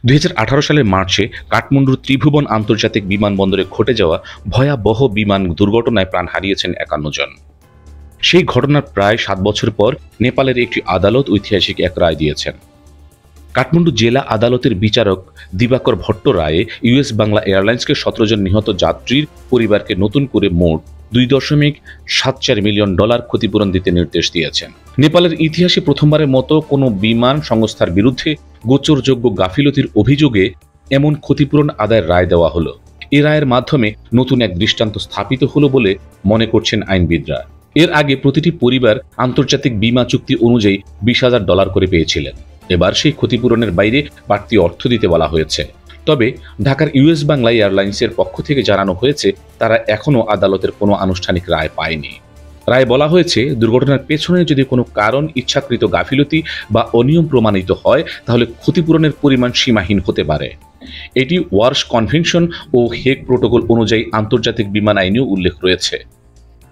2018 সালের মার্চে কাঠমান্ডুর ত্রিভুবন আন্তর্জাতিক বিমানবন্দরে ঘটে যাওয়া ভয়াবহ বিমান দুর্ঘটনায় প্রাণ হারিয়েছেন 51 জন। সেই ঘটনার প্রায় 7 বছর পর নেপালের একটি আদালত ঐতিহাসিক এক রায় দিয়েছেন। কাঠমান্ডু জেলা আদালতের বিচারক দিবাকর ভট্ট রায়ে ইউএস বাংলা এয়ারলাইন্সকে 17 জন নিহত যাত্রীর পরিবারকে নতুন করে মোট $2.74 মিলিয়ন ক্ষতিপূরণ দিতে নির্দেশ দিয়েছেন। নেপালের ইতিহাসে প্রথমবারের মতো কোনো বিমান সংস্থার বিরুদ্ধে গোচরযোগ্য গাফিলতির অভিযোগে এমন ক্ষতিপূরণ আদায়ের রায় দেওয়া হলো। এ রায়ের মাধ্যমে নতুন এক দৃষ্টান্ত স্থাপিত হলো বলে মনে করছেন আইনবিদরা। এর আগে প্রতিটি পরিবার আন্তর্জাতিক বীমা চুক্তি অনুযায়ী $20,000 করে পেয়েছিলেন। এবার সেই ক্ষতিপূরণের বাইরে বাড়তি অর্থ দিতে বলা হয়েছে। তবে ঢাকার ইউএস বাংলা এয়ারলাইন্সের পক্ষ থেকে জানানো হয়েছে তারা এখনও আদালতের কোনো আনুষ্ঠানিক রায় পায়নি। রায় বলা হয়েছে, দুর্ঘটনার পেছনে যদি কোনো কারণ ইচ্ছাকৃত গাফিলতি বা অনিয়ম প্রমাণিত হয় তাহলে ক্ষতিপূরণের পরিমাণ সীমাহীন হতে পারে। এটি ওয়ার্স কনভেনশন ও হেগ প্রোটোকল অনুযায়ী আন্তর্জাতিক বিমান আইনেও উল্লেখ রয়েছে।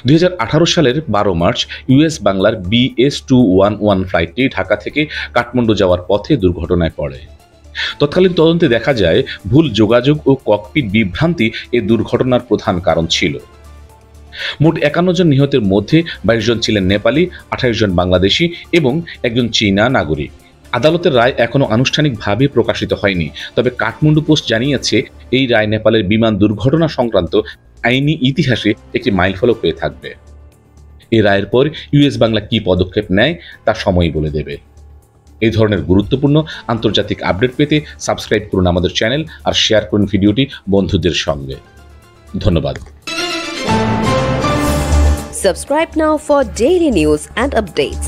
2018 সালের 12 মার্চ ইউএস বাংলার BS211 ফ্লাইটটি ঢাকা থেকে কাঠমান্ডু যাওয়ার পথে দুর্ঘটনায় পড়ে। তৎকালীন তদন্তে দেখা যায় ভুল যোগাযোগ ও ককপিট বিভ্রান্তি এ দুর্ঘটনার প্রধান কারণ ছিল। মোট 51 জন নিহতের মধ্যে 22 জন ছিলেন নেপালি, 28 জন বাংলাদেশি এবং একজন চীনা নাগরিক। আদালতের রায় এখনও আনুষ্ঠানিকভাবে প্রকাশিত হয়নি, তবে কাঠমান্ডু পোস্ট জানিয়েছে এই রায় নেপালের বিমান দুর্ঘটনা সংক্রান্ত আইনি ইতিহাসে একটি মাইলফলক হয়ে থাকবে। এই রায়ের পর ইউএস বাংলা কি পদক্ষেপ নেয় তা সময়ই বলে দেবে। এই ধরনের গুরুত্বপূর্ণ আন্তর্জাতিক আপডেট পেতে সাবস্ক্রাইব করুন আমাদের চ্যানেল আর শেয়ার করুন ভিডিওটি বন্ধুদের সঙ্গে। ধন্যবাদ। Subscribe now for daily news and updates.